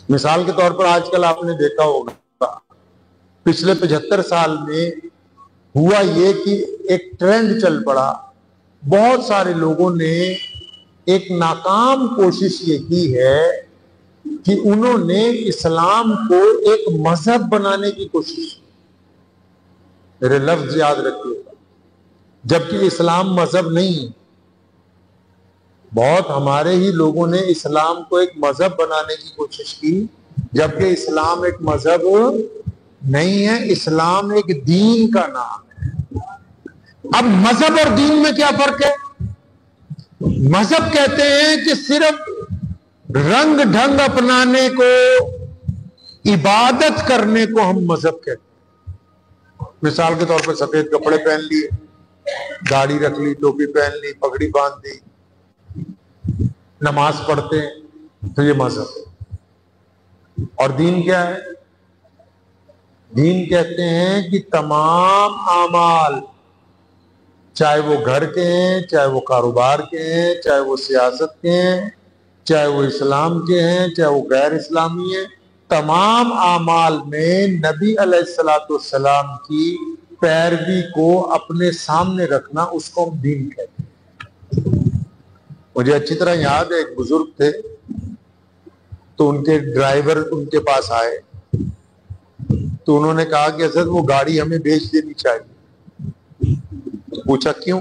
مثال کے طور پر آج کل آپ نے دیکھا ہوگا پچھلے 75 سال میں ہوا یہ کہ ایک ٹرینڈ چل پڑا، بہت سارے لوگوں نے ایک ناکام کوشش یہ کی ہے کہ انہوں نے اسلام کو ایک مذہب بنانے کی کوشش کی۔ میرے لفظ یاد رکھیے، جبکہ اسلام مذہب نہیں ہے۔ بہت ہمارے ہی لوگوں نے اسلام کو ایک مذہب بنانے کی کوشش کی، جبکہ اسلام ایک مذہب نہیں ہے، اسلام ایک دین کا نام ہے۔ اب مذہب اور دین میں کیا فرق ہے؟ مذہب کہتے ہیں کہ صرف رنگ ڈھنگ اپنانے کو، عبادت کرنے کو ہم مذہب کہتے ہیں۔ مثال کے طور پر سفید کپڑے پہن لیے، داڑھی رکھ لی، ٹوپی پہن لی، پگڑی باندھ دی، نماز پڑھتے ہیں، تو یہ مذہب ہے۔ اور دین کیا ہے؟ دین کہتے ہیں کہ تمام اعمال، چاہے وہ گھر کے ہیں، چاہے وہ کاروبار کے ہیں، چاہے وہ سیاست کے ہیں، چاہے وہ اسلام کے ہیں، چاہے وہ غیر اسلامی ہیں، تمام اعمال میں نبی علیہ الصلوۃ والسلام کی پیروی کو اپنے سامنے رکھنا، اس کو ہم دین کہتے ہیں۔ مجھے اچھی طرح یاد ہے، ایک بزرگ تھے تو ان کے ڈرائیور ان کے پاس آئے تو انہوں نے کہا کہ حضرت وہ گاڑی ہمیں بیچ دینی چاہیے۔ پوچھا کیوں؟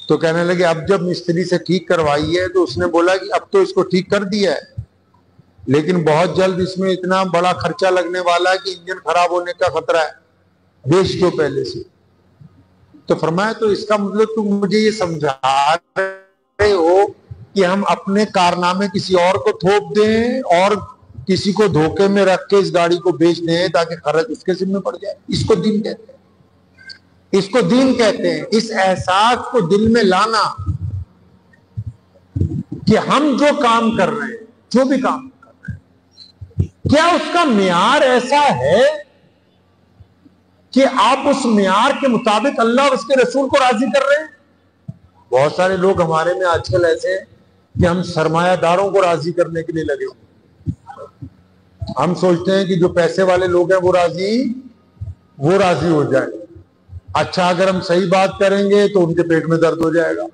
تو کہنے لگے اب جب مستری سے ٹھیک کروائی ہے تو اس نے بولا کہ اب تو اس کو ٹھیک کر دیا ہے، لیکن بہت جلد اس میں اتنا بڑا خرچہ لگنے والا ہے کہ انجن خراب ہونے کا خطرہ ہے، بیچ دو پہلے سے۔ تو فرمایا تو اس کا مطلب تم مجھے یہ سمجھا رہے ہو کہ ہم اپنے کارنامے کسی اور کو تھوپ دیں اور کسی کو دھوکے میں رکھ کے اس گاڑی کو بیچ دیں تاکہ خرچ اس کے ذمہ پڑ جائے؟ اس کو دین کہتے ہیں، اس کو دین کہتے ہیں۔ اس احساس کو دل میں لانا کہ ہم جو کام کر رہے ہیں، جو بھی کام کر رہے ہیں، کیا اس کا معیار ایسا ہے کہ آپ اس معیار کے مطابق اللہ اور اس کے رسول کو راضی کر رہے ہیں؟ بہت سارے لوگ ہمارے میں آج کل ایسے ہیں کہ ہم سرمایہ داروں کو راضی کرنے کے لیے لگے ہوئے، ہم سوچتے ہیں کہ جو پیسے والے لوگ ہیں وہ راضی ہو جائے۔ اچھا اگر ہم صحیح بات کریں گے تو ان کے پیٹ میں درد ہو جائے گا،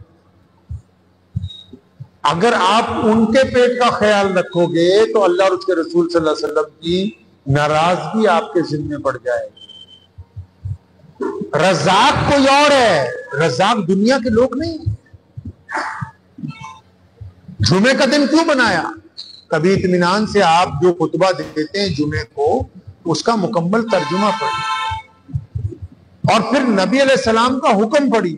اگر آپ ان کے پیٹ کا خیال رکھو گے تو اللہ اور اس کے رسول صلی اللہ علیہ وسلم کی ناراضگی آپ کے ذمہ پڑ جائے گی۔ رزاق کوئی اور ہے، رزاق دنیا کے لوگ نہیں۔ جمعے کا دن کیوں بنایا؟ کبھی اطمینان سے آپ جو خطبہ دیتے ہیں جمعے کو، اس کا مکمل ترجمہ پڑھیے اور پھر نبی علیہ السلام کا حکم پڑھیے۔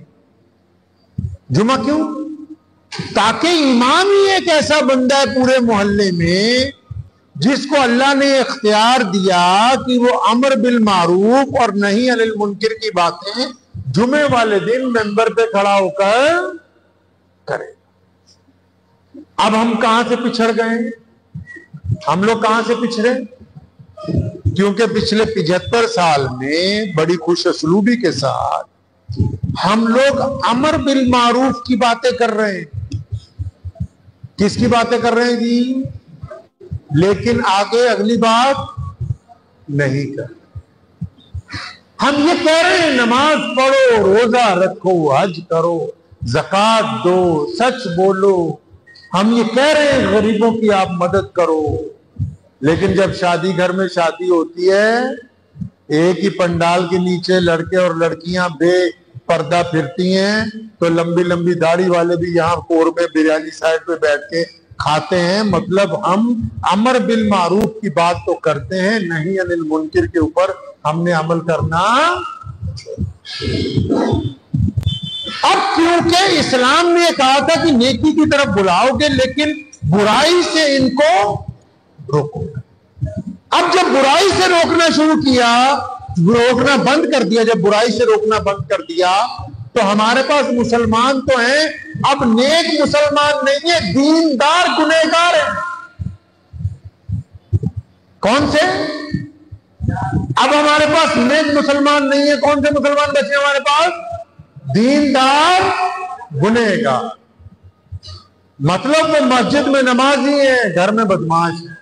جمعہ کیوں؟ تاکہ امام ہی ایک ایسا بندہ ہے پورے محلے میں جس کو اللہ نے اختیار دیا کہ وہ امر بالمعروف اور نہی عن المنکر کی باتیں جمعے والے دن ممبر پہ کھڑا ہو کر کرے۔ اب ہم کہاں سے پچھڑ گئے؟ ہم لوگ کہاں سے پچھڑے؟ کیونکہ پچھلے 75 سال میں بڑی خوش اسلوبی کے ساتھ ہم لوگ امر بالمعروف کی باتیں کر رہے ہیں۔ کس کی باتیں کر رہے ہیں جی؟ لیکن آگے اگلی بات نہیں کر۔ ہم یہ کہہ رہے ہیں نماز پڑھو، روزہ رکھو، حج کرو، زکوٰۃ دو، سچ بولو، ہم یہ کہہ رہے ہیں غریبوں کی آپ مدد کرو، لیکن جب شادی گھر میں شادی ہوتی ہے، ایک ہی پنڈال کے نیچے لڑکے اور لڑکیاں بے پردہ پھرتی ہیں تو لمبی لمبی داڑھی والے بھی یہاں کور میں بریانی سائڈ پہ بیٹھ کے کھاتے ہیں۔ مطلب ہم امر بالمعروف کی بات تو کرتے ہیں، نہی عن المنکر کے اوپر ہم نے عمل کرنا۔ اب کیونکہ اسلام نے کہا تھا کہ نیکی کی طرف بلاؤ گے لیکن برائی سے ان کو روکو۔ اب جب برائی سے روکنا شروع کیا، روکنا بند کر دیا، جب برائی سے روکنا بند کر دیا تو ہمارے پاس مسلمان تو ہیں، اب نیک مسلمان نہیں ہے، دیندار گنہگار ہیں۔ کون سے؟ اب ہمارے پاس نیک مسلمان نہیں ہے، کون سے مسلمان بچے ہمارے پاس؟ دیندار گنہگار۔ مطلب وہ مسجد میں نمازی ہے، گھر میں بدماش ہے۔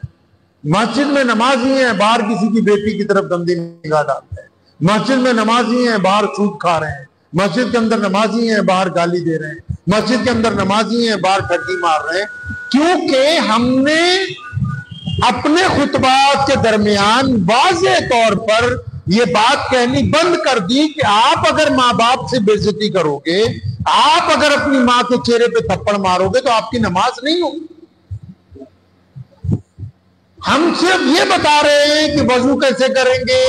مسجد میں نمازی ہیں، باہر کسی کی بیٹی کی طرف گندی نگاہ ڈالتے ہیں، مسجد میں نمازی ہیں، باہر سود کھا رہے ہیں، مسجد کے اندر نمازی ہیں، باہر گالی دے رہے ہیں، مسجد کے اندر نمازی ہیں، باہر ٹھگی مار رہے ہیں، کیونکہ ہم نے اپنے خطبات کے درمیان واضح طور پر یہ بات کہنی بند کر دی کہ آپ اگر ماں باپ سے بے عزتی کرو گے، آپ اگر اپنی ماں کے چہرے پہ تھپڑ مارو گے تو آپ کی نماز نہیں ہوگی۔ ہم صرف یہ بتا رہے ہیں کہ وضو کیسے کریں گے،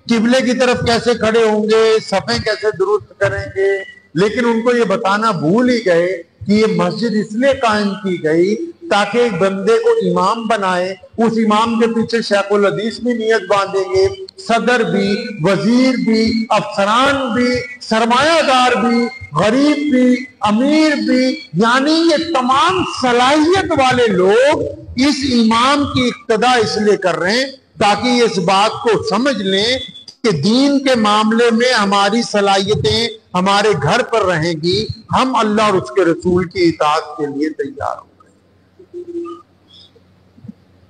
قبلے کی طرف کیسے کھڑے ہوں گے، صفیں کیسے درست کریں گے، لیکن ان کو یہ بتانا بھول ہی گئے کہ یہ مسجد اس لیے قائم کی گئی تاکہ ایک بندے کو امام بنائے، اس امام کے پیچھے شیخ الحدیث بھی نیت باندھیں گے، صدر بھی، وزیر بھی، افسران بھی، سرمایہ دار بھی، غریب بھی، امیر بھی، یعنی یہ تمام صلاحیت والے لوگ اس امام کی اقتدا اس لیے کر رہے ہیں تاکہ یہ اس بات کو سمجھ لیں کہ دین کے معاملے میں ہماری صلاحیتیں ہمارے گھر پر رہیں گی، ہم اللہ اور اس کے رسول کی اطاعت کے لیے تیار ہوں گے۔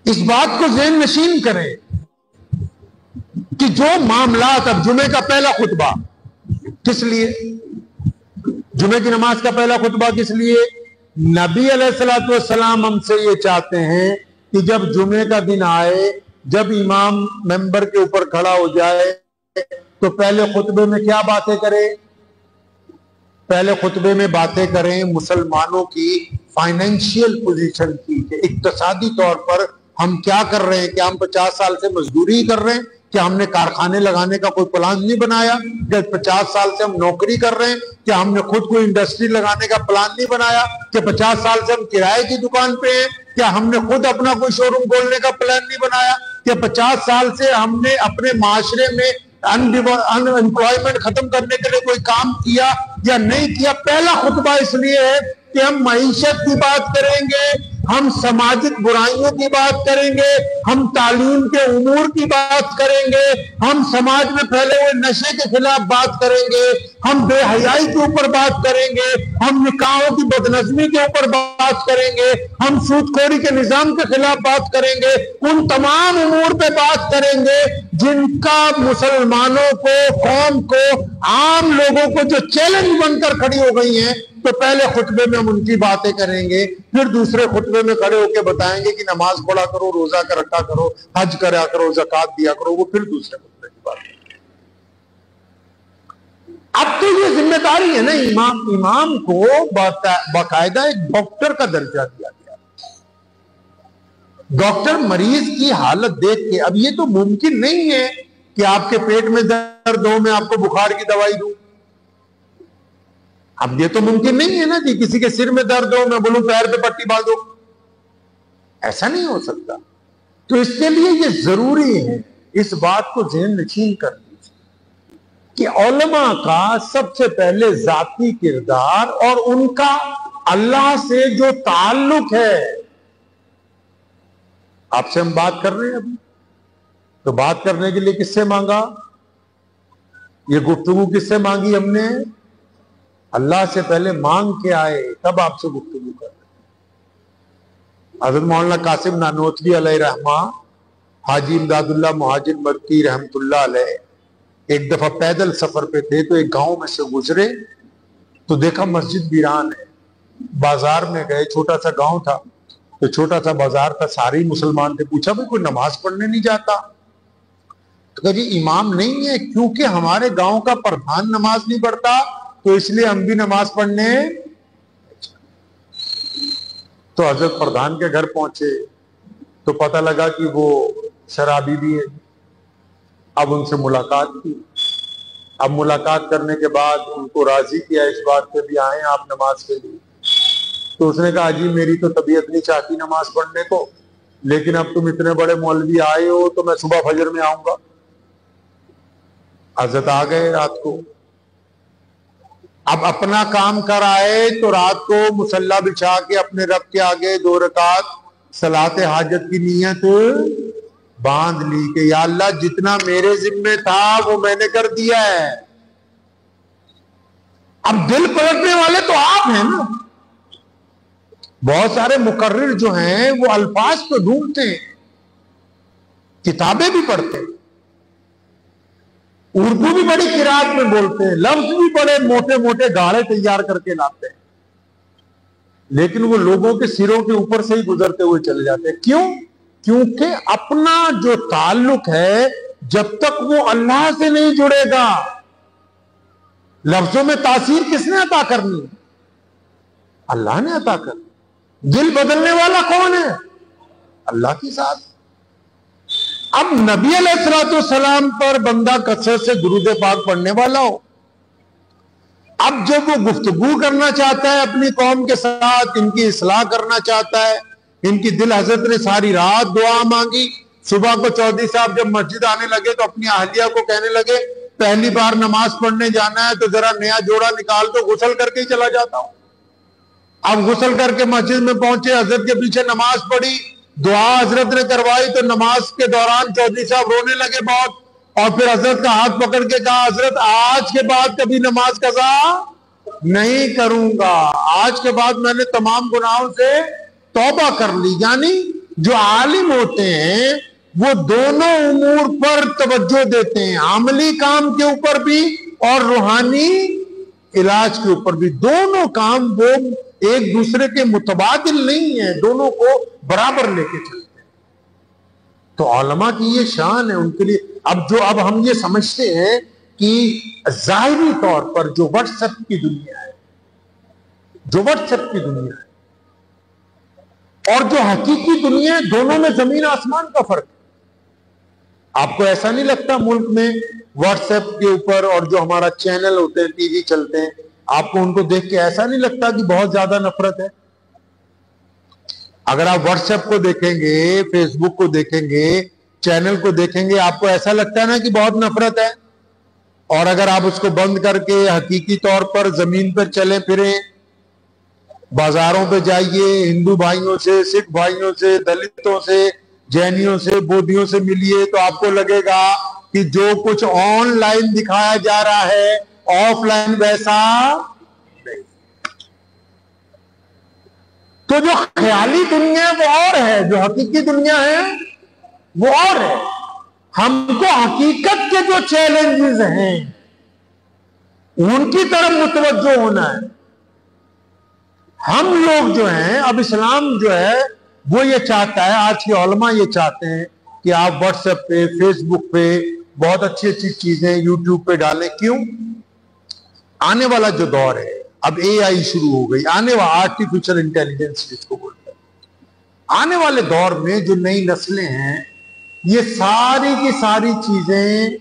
اس بات کو ذہن نشین کریں کہ جو معاملات، اب جمعے کا پہلا خطبہ کس لیے، جمعے کی نماز کا پہلا خطبہ کس لیے؟ نبی علیہ الصلوۃ والسلام ہم سے یہ چاہتے ہیں کہ جب جمعے کا دن آئے، جب امام ممبر کے اوپر کھڑا ہو جائے تو پہلے خطبے میں کیا باتیں کرے؟ پہلے خطبے میں باتیں کریں مسلمانوں کی فائنینشیل پوزیشن کی، کہ اقتصادی طور پر ہم کیا کر رہے ہیں، کیا ہم 50 سال سے مزدوری کر رہے ہیں، کیا ہم نے کارخانے لگانے کا کوئی پلان نہیں بنایا، کہ 50 سال سے ہم نوکری کر رہے ہیں، کیا ہم نے خود کوئی انڈسٹری لگانے کا پلان نہیں بنایا، کہ 50 سال سے ہم کرائے کی دکان پہ ہیں، کیا ہم نے خود اپنا کوئی شو روم کھولنے کا پلان نہیں بنایا، کہ 50 سال سے ہم نے اپنے معاشرے میں ان امپلائمنٹ ختم کرنے کے لیے کوئی کام کیا یا نہیں کیا۔ پہلا خطبہ اس لیے ہے کہ ہم معیشت کی بات کریں گے، ہم سماجک برائیوں کی بات کریں گے، ہم تعلیم کے امور کی بات کریں گے، ہم سماج میں پھیلے ہوئے نشے کے خلاف بات کریں گے، ہم بے حیائی کے اوپر بات کریں گے، ہم نکاحوں کی بدنظمی کے اوپر بات کریں گے، ہم سود خوری کے نظام کے خلاف بات کریں گے، ان تمام امور پہ بات کریں گے جن کا مسلمانوں کو، قوم کو، عام لوگوں کو جو چیلنج بن کر کھڑی ہو گئی ہیں، تو پہلے خطبے میں ہم ان کی باتیں کریں گے، پھر دوسرے خطبے میں کھڑے ہو کے بتائیں گے کہ نماز پڑھا کرو، روزہ کا رکھا کرو، حج کرا کرو، زکوٰۃ دیا کرو، وہ پھر دوسرے خطبے کی بات کریں گے۔ اب تو یہ ذمہ داری ہے نا، امام کو باقاعدہ ایک ڈاکٹر کا درجہ دیا گیا، ڈاکٹر مریض کی حالت دیکھ کے، اب یہ تو ممکن نہیں ہے کہ آپ کے پیٹ میں درد ہو میں آپ کو بخار کی دوائی دوں، اب یہ تو ممکن نہیں ہے نا کہ کسی کے سر میں درد ہو میں بولوں پیر پہ پٹی باندھو، ایسا نہیں ہو سکتا۔ تو اس کے لیے یہ ضروری ہے اس بات کو ذہن نشین کر لیجیے کہ علماء کا سب سے پہلے ذاتی کردار اور ان کا اللہ سے جو تعلق ہے، آپ سے ہم بات کر رہے ہیں ابھی، تو بات کرنے کے لیے کس سے مانگا؟ یہ گفتگو کس سے مانگی ہم نے؟ اللہ سے پہلے مانگ کے آئے، تب آپ سے گفتگو کر رہے ہیں۔ حضرت مولانا قاسم نانوتوی علیہ رحمہ، حاجی امداد اللہ مہاجر مکی رحمت اللہ علیہ ایک دفعہ پیدل سفر پہ تھے تو ایک گاؤں میں سے گزرے تو دیکھا مسجد ویران ہے، بازار میں گئے، چھوٹا سا گاؤں تھا تو چھوٹا سا بازار تھا، سارے مسلمان تھے، پوچھا بھائی کوئی نماز پڑھنے نہیں جاتا؟ تو کہا جی امام نہیں ہے، کیونکہ ہمارے گاؤں کا پردھان نماز نہیں پڑھتا تو اس لیے ہم بھی نماز پڑھنے۔ تو حضرت پردھان کے گھر پہنچے تو پتہ لگا کہ وہ شرابی بھی ہے۔ اب ان سے ملاقات کی، اب ملاقات کرنے کے بعد ان کو راضی کیا اس بات پہ بھی آئیں آپ نماز کے لیے، تو اس نے کہا جی میری تو طبیعت نہیں چاہتی نماز پڑھنے کو، لیکن اب تم اتنے بڑے مولوی آئے ہو تو میں صبح فجر میں آؤں گا۔ حضرت آ گئے رات کو، اب اپنا کام کر آئے تو رات کو مصلی بچھا کے اپنے رب کے آگے 2 رکعت صلاۃ حاجت کی نیت باندھ لی کہ یا اللہ جتنا میرے ذمہ تھا وہ میں نے کر دیا ہے۔ اب دل پلٹنے والے تو آپ ہیں نا، بہت سارے مقرر جو ہیں وہ الفاظ تو ڈھونڈتے ہیں کتابیں بھی پڑھتے ہیں، اردو بھی بڑی قرات میں بولتے ہیں، لفظ بھی بڑے موٹے موٹے گاڑے تیار کر کے لاتے ہیں، لیکن وہ لوگوں کے سروں کے اوپر سے ہی گزرتے ہوئے چلے جاتے ہیں۔ کیوں؟ کیونکہ اپنا جو تعلق ہے جب تک وہ اللہ سے نہیں جڑے گا، لفظوں میں تاثیر کس نے عطا کرنی؟ اللہ نے عطا کرنی۔ دل بدلنے والا کون ہے؟ اللہ کی ذات۔ اب نبی علیہ السلام پر بندہ کثرت سے درود پاک پڑھنے والا ہو، اب جب وہ گفتگو کرنا چاہتا ہے اپنی قوم کے ساتھ، ان کی اصلاح کرنا چاہتا ہے، ان کی دل حضرت نے ساری رات دعا مانگی، صبح کو چودھری صاحب جب مسجد آنے لگے تو اپنی اہلیہ کو کہنے لگے پہلی بار نماز پڑھنے جانا ہے تو ذرا نیا جوڑا نکال تو غسل کر کے ہی چلا جاتا ہوں۔ اب غسل کر کے مسجد میں پہنچے، حضرت کے پیچھے نماز پڑھی، دعا حضرت نے کروائی تو نماز کے دوران چودھری صاحب رونے لگے بہت، اور پھر حضرت کا ہاتھ پکڑ کے کہا حضرت آج کے بعد کبھی نماز قضا نہیں کروں گا، آج کے بعد میں نے تمام گناہوں سے توبہ کر لی۔ یعنی جو عالم ہوتے ہیں وہ دونوں امور پر توجہ دیتے ہیں، عملی کام کے اوپر بھی اور روحانی علاج کے اوپر بھی، دونوں کام وہ ایک دوسرے کے متبادل نہیں ہیں، دونوں کو برابر لے کے چلتے ہیں۔ تو علماء کی یہ شان ہے ان کے لیے۔ اب ہم یہ سمجھتے ہیں کہ ظاہری طور پر جو واٹس ایپ کی دنیا ہے، اور جو حقیقی دنیا ہے، دونوں میں زمین آسمان کا فرق ہے۔ آپ کو ایسا نہیں لگتا ملک میں واٹس ایپ کے اوپر اور جو ہمارا چینل ہوتے ہیں، ٹی وی چلتے ہیں، آپ کو ان کو دیکھ کے ایسا نہیں لگتا کہ بہت زیادہ نفرت ہے؟ اگر آپ واٹس ایپ کو دیکھیں گے، فیس بک کو دیکھیں گے، چینل کو دیکھیں گے، آپ کو ایسا لگتا ہے نا کہ بہت نفرت ہے؟ اور اگر آپ اس کو بند کر کے حقیقی طور پر زمین پر چلیں پھریں، بازاروں پہ جائیے، ہندو بھائیوں سے، سکھ بھائیوں سے، دلتوں سے، جینیوں سے، بودھیوں سے ملیے، تو آپ کو لگے گا کہ جو کچھ آن لائن دکھایا جا رہا ہے آف لائن ویسا نہیں۔ تو جو خیالی دنیا ہے وہ اور ہے، جو حقیقی دنیا ہے وہ اور ہے۔ ہم کو حقیقت کے جو چیلنجز ہیں ان کی طرف متوجہ ہونا ہے۔ ہم لوگ جو ہیں، اب اسلام جو ہے وہ یہ چاہتا ہے، آج کے علماء یہ چاہتے ہیں کہ آپ واٹس ایپ پہ، فیس بک پہ بہت اچھی اچھی چیزیں یوٹیوب پہ ڈالیں۔ کیوں؟ آنے والا جو دور ہے، اب اے آئی شروع ہو گئی، آنے والا آرٹیفیشل انٹیلیجنس جس کو بولتے ہیں، آنے والے دور میں جو نئی نسلیں ہیں یہ ساری کی ساری چیزیں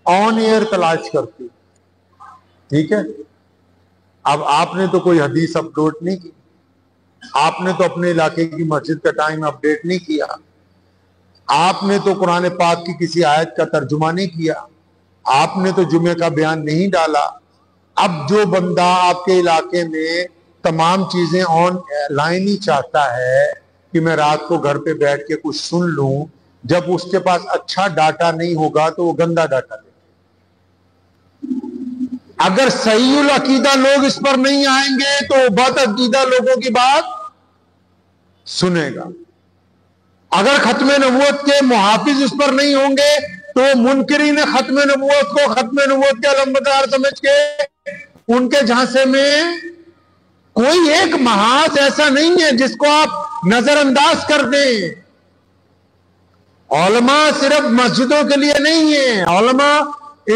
آن ایئر تلاش کرتی، ٹھیک ہے؟ اب آپ نے تو کوئی حدیث اپلوڈ نہیں کی، آپ نے تو اپنے علاقے کی مسجد کا ٹائم اپڈیٹ نہیں کیا، آپ نے تو قرآن پاک کی کسی آیت کا ترجمہ نہیں کیا، آپ نے تو جمعے کا بیان نہیں ڈالا۔ اب جو بندہ آپ کے علاقے میں تمام چیزیں آن لائن ہی چاہتا ہے کہ میں رات کو گھر پہ بیٹھ کے کچھ سن لوں، جب اس کے پاس اچھا ڈاٹا نہیں ہوگا تو وہ گندا ڈاٹا دے۔ اگر صحیح العقیدہ لوگ اس پر نہیں آئیں گے تو بد عقیدہ لوگوں کی بات سنے گا۔ اگر ختم نبوت کے محافظ اس پر نہیں ہوں گے تو منکرین ختم نبوت کو ختم نبوت کے علمبردار سمجھ کے ان کے جھانسے میں کوئی ایک محاذ ایسا نہیں ہے جس کو آپ نظر انداز کر دیں۔ علماء صرف مسجدوں کے لیے نہیں ہیں، علماء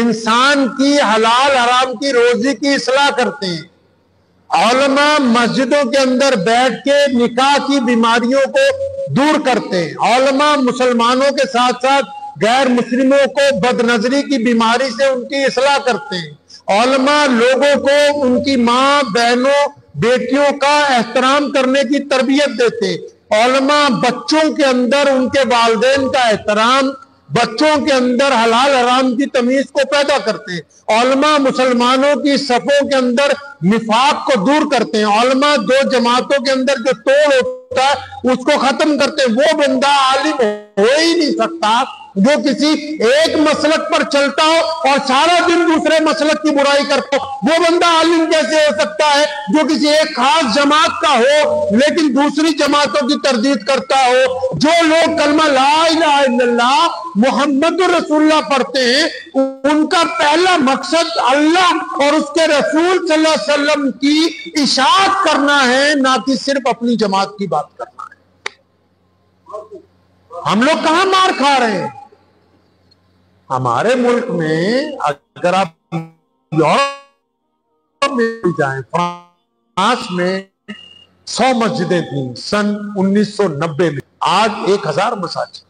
انسان کی حلال حرام کی روزی کی اصلاح کرتے ہیں۔ علماء مسجدوں کے اندر بیٹھ کے نکاح کی بیماریوں کو دور کرتے ہیں۔ علماء مسلمانوں کے ساتھ ساتھ غیر مسلموں کو بد نظری کی بیماری سے ان کی اصلاح کرتے ہیں۔ علماء لوگوں کو ان کی ماں، بہنوں، بیٹیوں کا احترام کرنے کی تربیت دیتے ہیں۔ علماء بچوں کے اندر ان کے والدین کا احترام، بچوں کے اندر حلال حرام کی تمیز کو پیدا کرتے ہیں۔ علماء مسلمانوں کی صفوں کے اندر نفاق کو دور کرتے ہیں۔ علماء دو جماعتوں کے اندر جو توڑ ہوتا ہے اس کو ختم کرتے ہیں۔ وہ بندہ عالم ہو ہی نہیں سکتا جو کسی ایک مسلک پر چلتا ہو اور سارا دن دوسرے مسلک کی برائی کرتا ہو، وہ بندہ عالم کیسے ہو سکتا ہے؟ جو کسی ایک خاص جماعت کا ہو لیکن دوسری جماعتوں کی تردید کرتا ہو۔ جو لوگ کلمہ لا الہ الا اللہ محمد رسول اللہ پڑھتے ہیں، ان کا پہلا مقصد اللہ اور اس کے رسول صلی اللہ علیہ وسلم کی اشاعت کرنا ہے، نہ کہ صرف اپنی جماعت کی بات کرنا ہے۔ ہم لوگ کہاں مار کھا رہے ہیں؟ ہمارے ملک میں اگر آپ یورپ میں جائیں، فرانس میں 100 مسجدیں تھیں سن 1990 میں، آج 1000 مساجد۔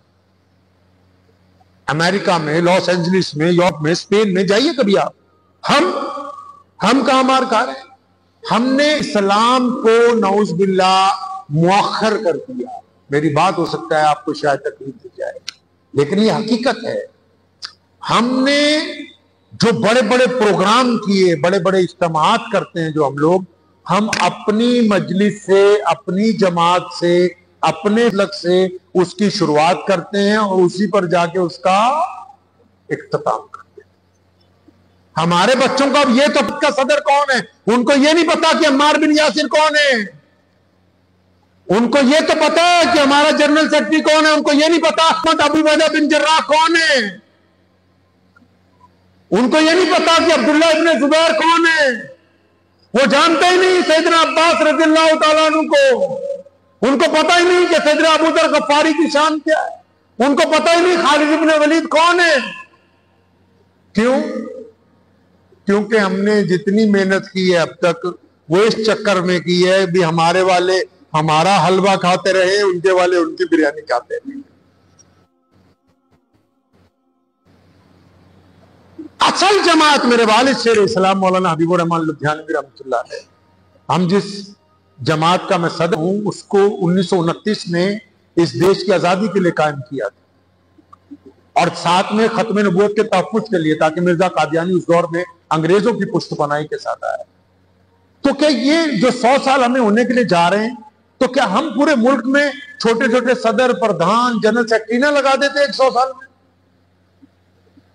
امریکہ میں، لاس اینجلس میں، یورپ میں، اسپین میں جائیے کبھی آپ۔ ہم کہاں مار کھا رہے ہیں؟ ہم نے اسلام کو نعوذ باللہ مؤخر کر دیا۔ میری بات ہو سکتا ہے آپ کو شاید تکلیف دی جائے، لیکن یہ حقیقت ہے۔ ہم نے جو بڑے بڑے پروگرام کیے، بڑے بڑے اجتماعات کرتے ہیں جو ہم اپنی مجلس سے، اپنی جماعت سے، اپنے لگ سے اس کی شروعات کرتے ہیں اور اسی پر جا کے اس کا اختتام کرتے ہیں۔ ہمارے بچوں کا اب یہ تو کا صدر کون ہے، ان کو یہ نہیں پتا کہ عمار بن یاسر کون ہے۔ ان کو یہ تو پتا ہے کہ ہمارا جنرل سیکرٹری کون ہے، ان کو یہ نہیں پتا احمد ابو عبیدہ بن جراح کون ہے۔ ان کو یہ نہیں پتا کہ عبداللہ ابن زبیر کون ہے۔ وہ جانتے ہی نہیں سیدنا عباس رضی اللہ تعالیٰ عنہ کو۔ ان کو پتا ہی نہیں کہ سیدنا ابو ذر غفاری کی شان کیا ہے۔ ان کو پتا ہی نہیں خالد ابن ولید کون ہے۔ کیوں؟ کیونکہ ہم نے جتنی محنت کی ہے اب تک وہ اس چکر میں کی ہے بھی ہمارے والے ہمارا حلوہ کھاتے رہے، ان کے والے ان کی بریانی کھاتے رہے۔ اصل جماعت میرے والد شیخ اسلام مولانا حبیب الرحمان لدھیانوی رحمۃ اللہ علیہ، ہم جس جماعت کا میں صدر ہوں، اس کو 1929 میں اس دیش کی آزادی کے لیے قائم کیا تھا، اور ساتھ میں ختم نبوت کے تحفظ کے لیے، تاکہ مرزا قادیانی اس دور میں انگریزوں کی پشت پناہی کے ساتھ آیا۔ تو کیا یہ جو 100 سال ہمیں ہونے کے لیے جا رہے ہیں، تو کیا ہم پورے ملک میں چھوٹے چھوٹے صدر، پردھان، جنرل سیکرٹری نہ لگا دیتے 100 سال میں؟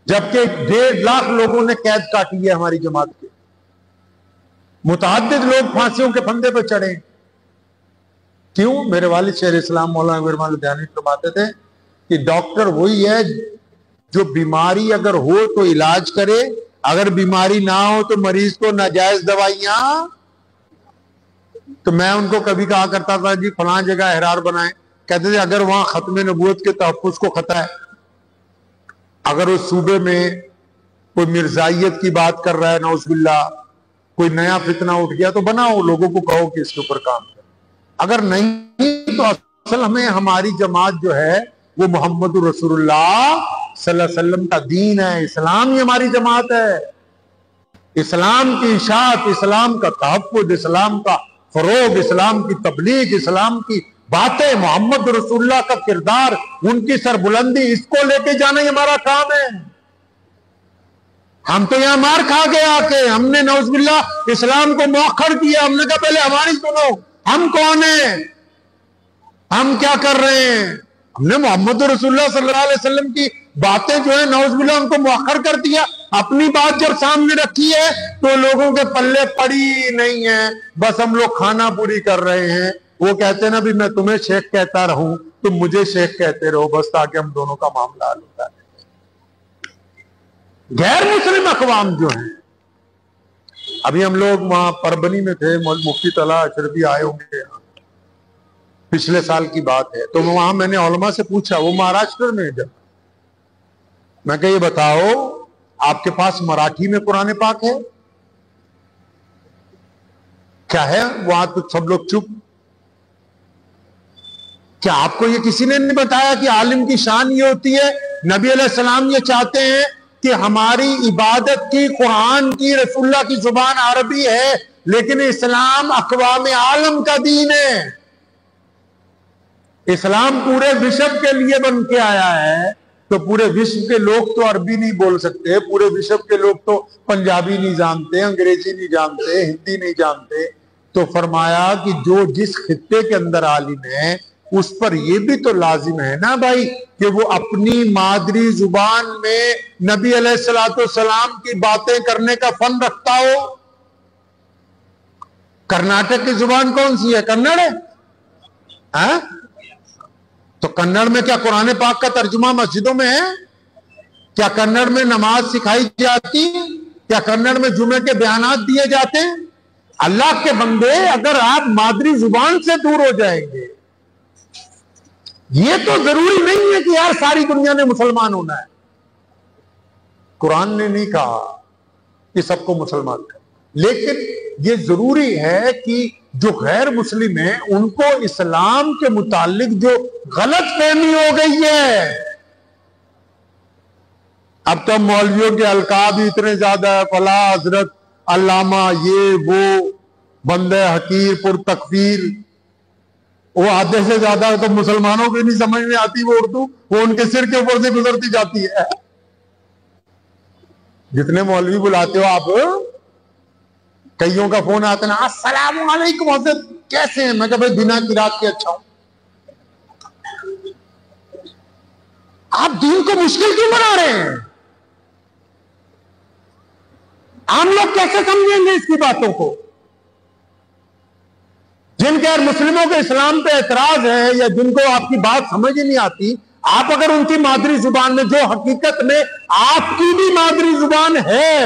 جبکہ 1.5 لاکھ لوگوں نے قید کاٹی ہے ہماری جماعت کے، متعدد لوگ پھانسیوں کے پھندے پہ چڑھے۔ کیوں؟ میرے والد شیخ اسلام مولانا حبیب الرحمان لدھیانوی فرماتے تھے کہ ڈاکٹر وہی ہے جو بیماری اگر ہو تو علاج کرے، اگر بیماری نہ ہو تو مریض کو ناجائز دوائیاں۔ تو میں ان کو کبھی کہا کرتا تھا جی فلاں جگہ احرار بنائیں، کہتے تھے اگر وہاں ختم نبوت کے تحفظ کو خطرہ ہے، اگر اس صوبے میں کوئی مرزائیت کی بات کر رہا ہے نعوذ باللہ، کوئی نیا فتنہ اٹھ گیا، تو بناؤ، لوگوں کو کہو کہ اس کے اوپر کام کرو۔ اگر نہیں تو اصل ہمیں ہماری جماعت جو ہے وہ محمد رسول اللہ صلی اللہ علیہ وسلم کا دین ہے، اسلام ہی ہماری جماعت ہے۔ اسلام کی اشاعت، اسلام کا تحفظ، اسلام کا فروغ، اسلام کی تبلیغ، اسلام کی باتیں، محمد رسول اللہ کا کردار، ان کی سربلندی، اس کو لے کے جانا ہی ہمارا کام ہے۔ ہم تو یہاں مار کھا گئے آ کے، ہم نے نعوذ باللہ اسلام کو مؤخر کیا۔ ہم نے کہا پہلے ہماری سنو، ہم کون ہیں، ہم کیا کر رہے ہیں۔ ہم نے محمد رسول اللہ صلی اللہ علیہ وسلم کی باتیں جو ہیں نعوذ باللہ ان کو مؤخر کر دیا۔ اپنی بات جب سامنے رکھی ہے تو لوگوں کے پلے پڑی نہیں ہے، بس ہم لوگ کھانا پوری کر رہے ہیں۔ وہ کہتے ہیں نا بھی میں تمہیں شیخ کہتا رہوں، تم مجھے شیخ کہتے رہو، بس تاکہ ہم دونوں کا معاملہ حل ہوتا ہے۔ غیر مسلم اقوام جو ہیں، ابھی ہم لوگ وہاں پربنی میں تھے، مفتی طلحہ اشرفی آئے ہوں گے، پچھلے سال کی بات ہے، تو وہاں میں نے علماء سے پوچھا، وہ مہاراشٹر میں جب میں کہ یہ بتاؤ آپ کے پاس مراٹھی میں قرآن پاک ہے کیا ہے؟ وہاں تو سب لوگ چپ۔ کیا آپ کو یہ کسی نے نہیں بتایا کہ عالم کی شان یہ ہوتی ہے؟ نبی علیہ السلام یہ چاہتے ہیں کہ ہماری عبادت کی، قرآن کی، رسول اللہ کی زبان عربی ہے، لیکن اسلام اقوام عالم کا دین ہے۔ اسلام پورے وشو کے لیے بن کے آیا ہے، تو پورے وشو کے لوگ تو عربی نہیں بول سکتے، پورے وشو کے لوگ تو پنجابی نہیں جانتے، انگریزی نہیں جانتے، ہندی نہیں جانتے، تو فرمایا کہ جو جس خطے کے اندر عالم ہے، اس پر یہ بھی تو لازم ہے نا بھائی کہ وہ اپنی مادری زبان میں نبی علیہ الصلوۃ والسلام کی باتیں کرنے کا فن رکھتا ہو. کرناٹک کی زبان کون سی ہے؟ کنڑ ہے. تو کنڑ میں کیا قرآن پاک کا ترجمہ مسجدوں میں ہے؟ کیا کنڑ میں نماز سکھائی جاتی؟ کیا کنڑ میں جمعے کے بیانات دیے جاتے ہیں؟ اللہ کے بندے، اگر آپ مادری زبان سے دور ہو جائیں گے، یہ تو ضروری نہیں ہے کہ یار ساری دنیا نے مسلمان ہونا ہے. قرآن نے نہیں کہا کہ سب کو مسلمان کر، لیکن یہ ضروری ہے کہ جو غیر مسلم ہیں ان کو اسلام کے متعلق جو غلط فہمی ہو گئی ہے. اب تو مولویوں کے القاب ہی اتنے زیادہ ہے، فلاں حضرت، علامہ، یہ وہ، بندہ حقیر، پر تکفیر. وہ آدھے سے زیادہ تو مسلمانوں کو نہیں سمجھ میں آتی وہ اردو، وہ ان کے سر کے اوپر سے گزرتی جاتی ہے. جتنے مولوی بلاتے ہو آپ، کئیوں کا فون آتا ہے نا، السلام علیکم حضرت کیسے ہیں؟ میں کہا بھائی بنا قرات کے اچھا ہوں. آپ دین کو مشکل کیوں بنا رہے ہیں؟ عام لوگ کیسے سمجھیں گے اس کی باتوں کو؟ جن غیر مسلموں کے اسلام پہ اعتراض ہے یا جن کو آپ کی بات سمجھ نہیں آتی، آپ اگر ان کی مادری زبان میں، جو حقیقت میں آپ کی بھی مادری زبان ہے،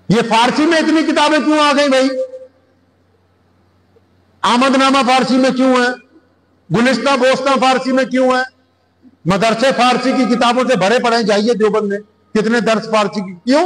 یہ فارسی میں اتنی کتابیں کیوں آ گئی بھائی؟ آمد نامہ فارسی میں کیوں ہے؟ گلستہ بوستہ فارسی میں کیوں ہے؟ مدرسے فارسی کی کتابوں سے بھرے پڑے. جائیے دیوبند میں کتنے درس فارسی کی. کیوں؟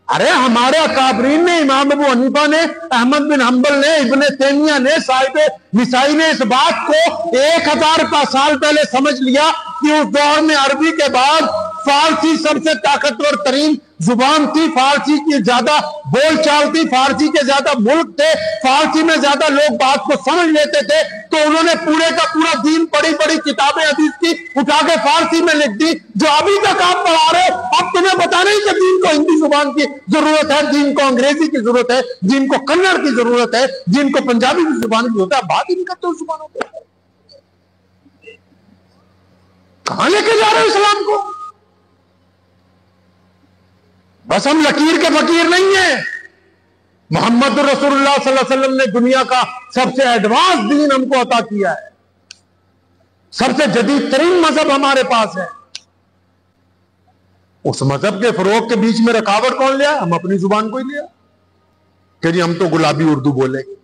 ارے ہمارے اکابرین نے، امام ابو حنیفہ نے، احمد بن حنبل نے، ابن تیمیہ نے، صاحب نسائی نے اس بات کو 1000 سال پہلے سمجھ لیا کہ اس دور میں عربی کے بعد فارسی سب سے طاقتور ترین زبان تھی، فارسی کی زیادہ بول چال تھی، فارسی کے زیادہ ملک تھے، فارسی میں زیادہ لوگ بات کو سمجھ لیتے تھے. تو انہوں نے پورے کا پورا دین، بڑی بڑی کتابیں حدیث کی اٹھا کے فارسی میں لکھ دی. جو ابھی تک آپ پڑھا رہے ہو، اب تمہیں بتا نہیں کہ دین کو ہندی زبان کی ضرورت ہے، دین کو انگریزی کی ضرورت ہے، دین کو کنڑ کی ضرورت ہے، دین کو پنجابی کی زبان کی ضرورت ہے. بات ہی نہیں کرتے اس زبانوں کو. کہاں لے کے جا رہے ہو اسلام کو؟ بس ہم لکیر کے فقیر نہیں ہیں. محمد رسول اللہ صلی اللہ علیہ وسلم نے دنیا کا سب سے ایڈوانس دین ہم کو عطا کیا ہے. سب سے جدید ترین مذہب ہمارے پاس ہے. اس مذہب کے فروغ کے بیچ میں رکاوٹ کون لیا؟ ہم اپنی زبان کو ہی لیا کہ جی ہم تو گلابی اردو بولیں گے.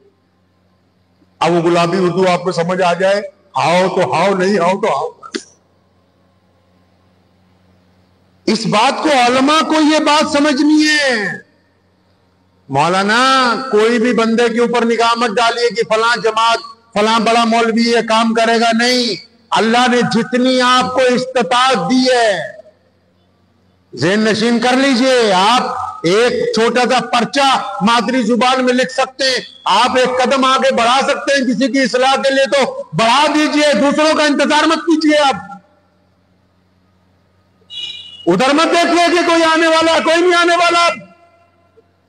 اب وہ گلابی اردو آپ کو سمجھ آ جائے، ہاؤ تو ہاؤ، نہیں ہاؤ تو ہاؤ. اس بات کو علماء کو یہ بات سمجھنی ہے. مولانا کوئی بھی بندے کے اوپر نگاہ مت ڈالیے کہ فلاں جماعت، فلاں بڑا مولوی یہ کام کرے گا. نہیں، اللہ نے جتنی آپ کو استطاعت دی ہے ذہن نشین کر لیجئے. آپ ایک چھوٹا سا پرچہ مادری زبان میں لکھ سکتے ہیں، آپ ایک قدم آگے بڑھا سکتے ہیں کسی کی اصلاح کے لیے تو بڑھا دیجئے. دوسروں کا انتظار مت کیجئے. آپ ادھر مت دیکھیے کہ کوئی آنے والا، کوئی نہیں آنے والا.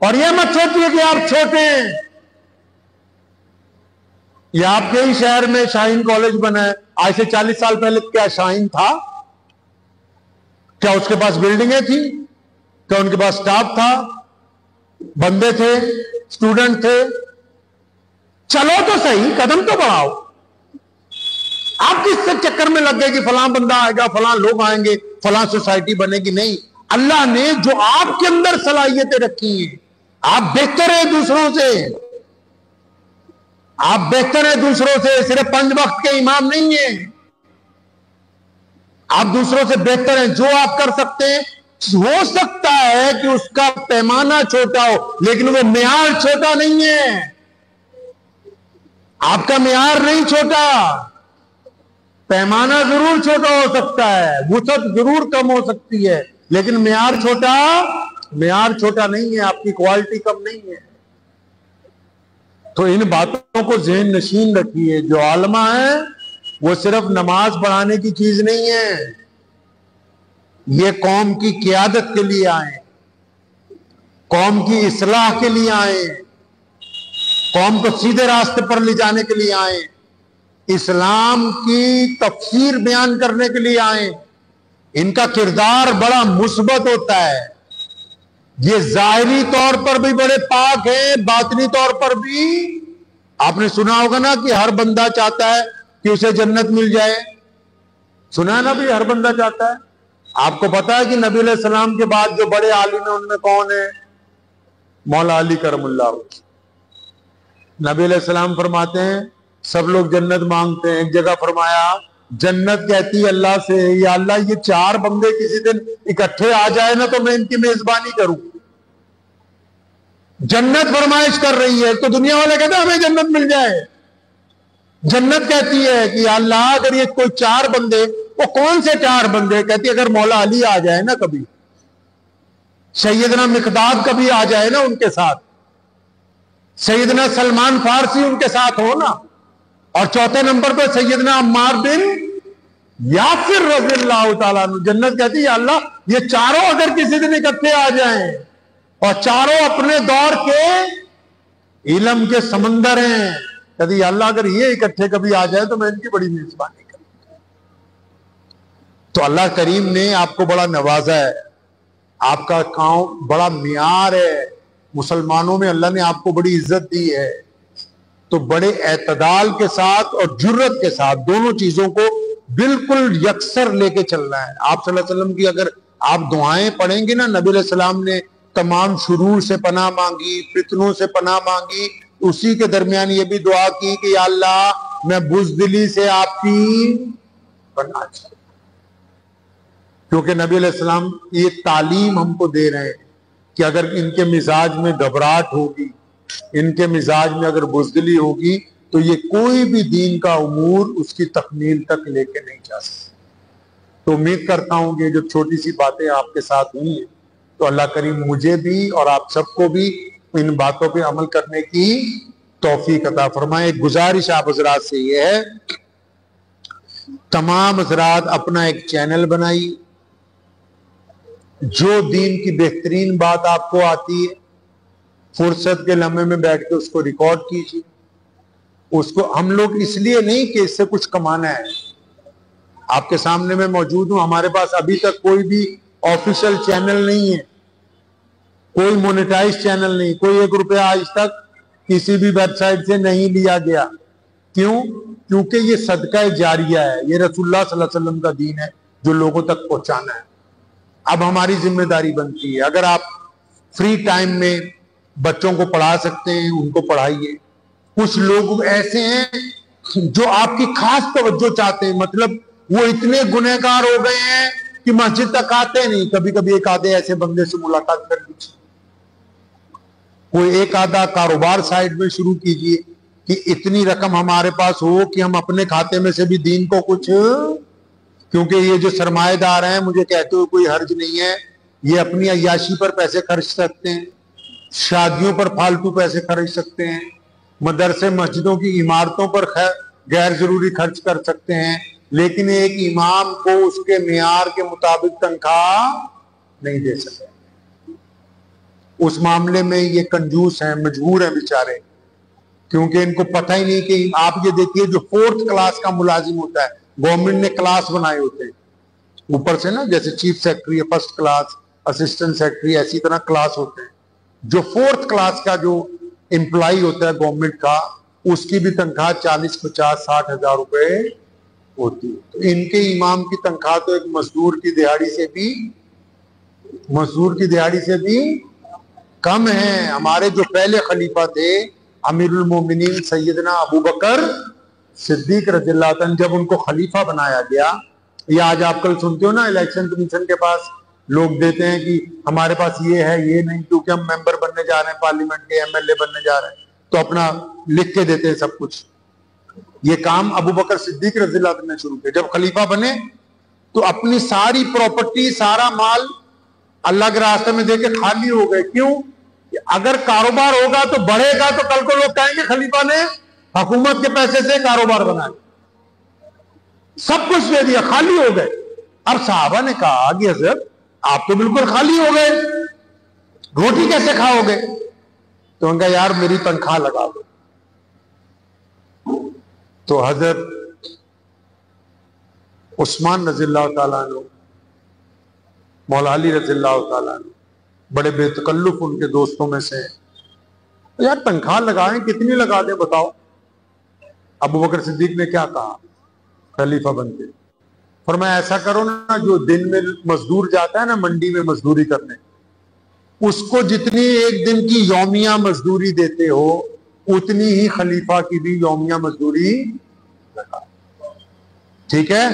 اور یہ مت سوچیے کہ آپ چھوٹے ہیں. یہ آپ کے ہی شہر میں شاہین کالج بنا ہے. آج سے 40 سال پہلے کیا شاہین تھا؟ کیا اس کے پاس بلڈنگیں تھیں؟ کیا ان کے پاس سٹاف تھا؟ بندے تھے؟ اسٹوڈنٹ تھے؟ چلو تو صحیح، قدم تو بڑھاؤ. آپ کس سے چکر میں لگ گئے کہ فلاں بندہ آئے گا، فلاں لوگ آئیں گے، فلاں سوسائٹی بنے گی؟ نہیں، اللہ نے جو آپ کے اندر صلاحیتیں رکھی ہیں، آپ بہتر ہیں دوسروں سے. آپ بہتر ہیں دوسروں سے. صرف 5 وقت کے امام نہیں ہیں، آپ دوسروں سے بہتر ہیں. جو آپ کر سکتے ہیں، ہو سکتا ہے کہ اس کا پیمانہ چھوٹا ہو لیکن وہ معیار چھوٹا نہیں ہے. آپ کا معیار نہیں چھوٹا، پیمانہ ضرور چھوٹا ہو سکتا ہے، وسعت ضرور کم ہو سکتی ہے، لیکن معیار چھوٹا نہیں ہے. آپ کی کوالٹی کم نہیں ہے. تو ان باتوں کو ذہن نشین رکھیے. جو علماء ہیں وہ صرف نماز پڑھانے کی چیز نہیں ہے، یہ قوم کی قیادت کے لیے آئے، قوم کی اصلاح کے لیے آئے. قوم کو سیدھے راستے پر لے جانے کے لیے آئے، اسلام کی تفسیر بیان کرنے کے لیے آئے۔ ان کا کردار بڑا مثبت ہوتا ہے، یہ ظاہری طور پر بھی بڑے پاک ہیں، باطنی طور پر بھی۔ آپ نے سنا ہوگا نا کہ ہر بندہ چاہتا ہے کہ اسے جنت مل جائے، سنا ہے نا بھی، ہر بندہ چاہتا ہے۔ آپ کو پتا ہے کہ نبی علیہ السلام کے بعد جو بڑے عالم ہیں ان میں کون ہے؟ مولا علی کرم اللہ وجہ۔ نبی علیہ السلام فرماتے ہیں سب لوگ جنت مانگتے ہیں، ایک جگہ فرمایا جنت کہتی ہے اللہ سے، یا اللہ یہ 4 بندے کسی دن اکٹھے آ جائے نا تو میں ان کی میزبانی کروں۔ جنت فرمائش کر رہی ہے تو دنیا والے کہتے ہیں ہمیں جنت مل جائے۔ جنت کہتی ہے کہ یا اللہ اگر یہ کوئی 4 بندے، وہ کون سے 4 بندے؟ کہتی ہے اگر مولا علی آ جائے نا کبھی، سیدنا مقداد کبھی آ جائے نا ان کے ساتھ، سیدنا سلمان فارسی ان کے ساتھ ہو نا، اور چوتھے نمبر پہ سیدنا عمار بن یاسر رضی اللہ تعالیٰ عنہ۔ جنت کہتی ہے یا اللہ یہ 4 اگر کسی دن اکٹھے آ جائیں، اور 4 اپنے دور کے علم کے سمندر ہیں، کہتی یا اللہ اگر یہ اکٹھے کبھی آ جائے تو میں ان کی بڑی میزبانی کروں۔ تو اللہ کریم نے آپ کو بڑا نوازا ہے، آپ کا کام بڑا معیار ہے، مسلمانوں میں اللہ نے آپ کو بڑی عزت دی ہے، تو بڑے اعتدال کے ساتھ اور جرت کے ساتھ دونوں چیزوں کو بالکل یکسر لے کے چلنا ہے۔ آپ صلی اللہ علیہ وسلم کی اگر آپ دعائیں پڑھیں گے نا، نبی علیہ السلام نے تمام شرور سے پناہ مانگی، فتنوں سے پناہ مانگی، اسی کے درمیان یہ بھی دعا کی کہ یا اللہ میں بزدلی سے آپ کی پناہ چاہتا ہوں۔ کیونکہ نبی علیہ السلام یہ تعلیم ہم کو دے رہے ہیں کہ اگر ان کے مزاج میں گھبراہٹ ہوگی، ان کے مزاج میں اگر بزدلی ہوگی تو یہ کوئی بھی دین کا امور اس کی تکمیل تک لے کے نہیں جا سکتے۔ تو امید کرتا ہوں کہ جو چھوٹی سی باتیں آپ کے ساتھ ہوئی ہیں تو اللہ کریم مجھے بھی اور آپ سب کو بھی ان باتوں پہ عمل کرنے کی توفیق عطا فرمائے۔ ایک گزارش آپ حضرات سے یہ ہے، تمام حضرات اپنا ایک چینل بنائی، جو دین کی بہترین بات آپ کو آتی ہے فرصت کے لمحے میں بیٹھ کے اس کو ریکارڈ کیجیے۔ اس کو ہم لوگ اس لیے نہیں کہ اس سے کچھ کمانا ہے، آپ کے سامنے میں موجود ہوں، ہمارے پاس ابھی تک کوئی بھی آفیشل چینل نہیں ہے، کوئی مونیٹائز چینل نہیں، کوئی 1 روپیہ آج تک کسی بھی ویب سائٹ سے نہیں لیا گیا۔ کیوں؟ کیونکہ یہ صدقہ جاریہ ہے، یہ رسول اللہ صلی اللہ علیہ وسلم کا دین ہے جو لوگوں تک پہنچانا ہے۔ اب ہماری ذمہ داری بنتی ہے، اگر آپ فری ٹائم میں بچوں کو پڑھا سکتے ہیں ان کو پڑھائیے۔ کچھ لوگ ایسے ہیں جو آپ کی خاص توجہ چاہتے ہیں، مطلب وہ اتنے گنہگار ہو گئے ہیں کہ مسجد تک آتے نہیں۔ کبھی کبھی ایک آدھے ایسے بندے سے ملاقات کر لیجیے، کوئی ایک آدھا کاروبار سائٹ میں شروع کیجیے کہ اتنی رقم ہمارے پاس ہو کہ ہم اپنے کھاتے میں سے بھی دین کو کچھ، کیونکہ یہ جو سرمایہ دار ہیں مجھے کہتے ہوئے کوئی حرج نہیں ہے، یہ اپنی عیاشی پر پیسے خرچ سکتے ہیں، شادیوں پر فالتو پیسے خرچ سکتے ہیں، مدرسے مسجدوں کی عمارتوں پر غیر ضروری خرچ کر سکتے ہیں، لیکن ایک امام کو اس کے معیار کے مطابق تنخواہ نہیں دے سکتے۔ اس معاملے میں یہ کنجوس ہیں، مجبور ہیں بیچارے، کیونکہ ان کو پتہ ہی نہیں کہ آپ یہ دیکھیے جو 4th کلاس کا ملازم ہوتا ہے، گورنمنٹ نے کلاس بنائے ہوتے ہیں اوپر سے نا، جیسے chief secretary 1st class, assistant secretary, ایسی طرح کلاس ہوتے ہیں۔ جو 4th کلاس کا جو امپلائی ہوتا ہے گورنمنٹ کا، اس کی بھی تنخواہ 40, 50, 60 ہزار روپے ہوتی ہے۔ تو ان کے امام کی تنخواہ تو ایک مزدور کی دہاڑی سے بھی کم ہے۔ ہمارے جو پہلے خلیفہ تھے امیر المومنین سیدنا ابو بکر صدیق رضی اللہ عنہ، جب ان کو خلیفہ بنایا گیا، یہ آج آپ کل سنتے ہو نا الیکشن کمیشن کے پاس لوگ دیتے ہیں کہ ہمارے پاس یہ ہے یہ نہیں، کیونکہ ہم ممبر بننے جا رہے ہیں پارلیمنٹ کے، MLA بننے جا رہے ہیں، تو اپنا لکھ کے دیتے ہیں سب کچھ۔ یہ کام ابو بکر صدیق رضی اللہ عنہ نے شروع کیا۔ جب خلیفہ بنے تو اپنی ساری پراپرٹی، سارا مال اللہ کے راستے میں دے کے خالی ہو گئے۔ کیوں؟ کہ اگر کاروبار ہوگا تو بڑھے گا تو کل کو لوگ کہیں گے خلیفہ نے حکومت کے پیسے سے کاروبار بنایا، سب کچھ دے دیا، خالی ہو گئے۔ اب صحابہ نے کہا کہ حضرت آپ تو بالکل خالی ہو گئے، روٹی کیسے کھاؤ گے؟ تو ان کا یار میری تنخواہ لگا دو۔ تو حضرت عثمان رضی اللہ تعالیٰ عنہ، مولا علی رضی اللہ تعالیٰ عنہ بڑے بے تکلف ان کے دوستوں میں سے، یار تنخواہ لگائیں کتنی لگا دیں بتاؤ؟ ابو بکر صدیق نے کیا کہا خلیفہ بن کے؟ فرمایا ایسا کرو نا، جو دن میں مزدور جاتا ہے نا منڈی میں مزدوری کرنے، اس کو جتنی ایک دن کی یومیہ مزدوری دیتے ہو اتنی ہی خلیفہ کی بھی یومیہ مزدوری لگا۔ ٹھیک ہے؟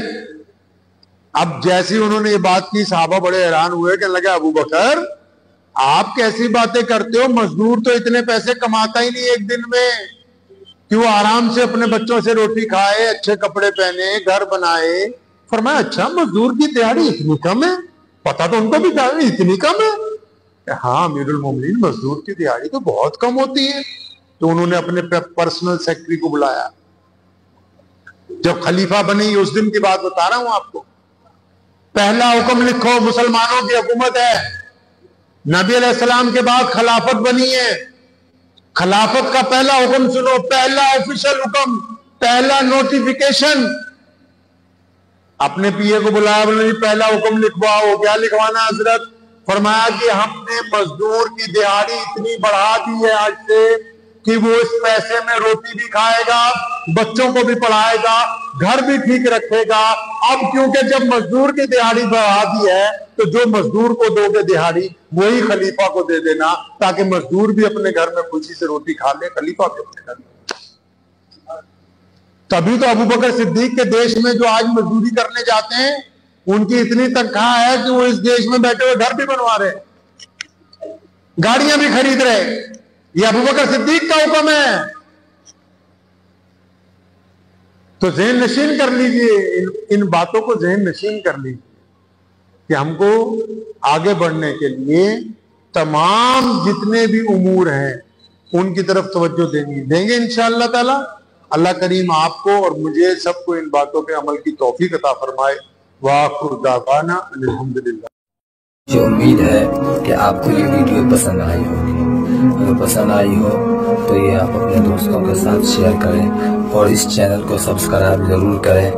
اب جیسی انہوں نے یہ بات کی صحابہ بڑے حیران ہوئے کہ لگا ابو بکر آپ کیسی باتیں کرتے ہو، مزدور تو اتنے پیسے کماتا ہی نہیں ایک دن میں کہ وہ آرام سے اپنے بچوں سے روٹی کھائے، اچھے کپڑے پہنے، گھر بنائے۔ فرمایا اچھا مزدور کی دیہاڑی اتنی کم ہے؟ پتا تو ان کو بھی دیہاڑی اتنی کم ہے کہ ہاں امیر المومنین مزدور کی دیہاڑی تو بہت کم ہوتی ہے۔ تو انہوں نے اپنے پرسنل سیکرٹری کو بلایا، جب خلیفہ بنے اس دن کی بات بتا رہا ہوں آپ کو، پہلا حکم لکھو مسلمانوں کی حکومت ہے، نبی علیہ السلام کے بعد خلافت بنی ہے، خلافت کا پہلا حکم سنو، پہلا آفیشل حکم، پہلا نوٹیفیکیشن۔ اپنے پی اے کو بلایا، بولے جی پہلا حکم لکھواؤ۔ کیا لکھوانا حضرت؟ فرمایا کہ ہم نے مزدور کی دیہاڑی اتنی بڑھا دی ہے آج سے کہ وہ اس پیسے میں روٹی بھی کھائے گا، بچوں کو بھی پڑھائے گا، گھر بھی ٹھیک رکھے گا۔ اب کیونکہ جب مزدور کی دیہاڑی بڑھا دی ہے تو جو مزدور کو دو گے دیہاڑی وہی خلیفہ کو دے دینا، تاکہ مزدور بھی اپنے گھر میں خوشی سے روٹی کھا لے، خلیفہ بھی اپنے گھر میں۔ تبھی تو ابو بکر صدیق کے دیش میں جو آج مزدوری کرنے جاتے ہیں ان کی اتنی تنخواہ ہے کہ وہ اس دیش میں بیٹھے ہوئے گھر بھی بنوا رہے، گاڑیاں بھی خرید رہے۔ یہ ابو بکر صدیق کا حکم ہے۔ تو ذہن نشین کر لیجئے، ان باتوں کو ذہن نشین کر لیجئے کہ ہم کو آگے بڑھنے کے لیے تمام جتنے بھی امور ہیں ان کی طرف توجہ دیں گے انشاءاللہ تعالی۔ اللہ کریم آپ کو اور مجھے سب کو ان باتوں پہ عمل کی توفیق عطا فرمائے۔ وآخر دعوانا الحمدللہ۔ مجھے امید ہے کہ آپ کو یہ ویڈیو پسند آئی ہوگی۔ اگر پسند آئی ہو تو یہ آپ اپنے دوستوں کے ساتھ شیئر کریں اور اس چینل کو سبسکرائب ضرور کریں۔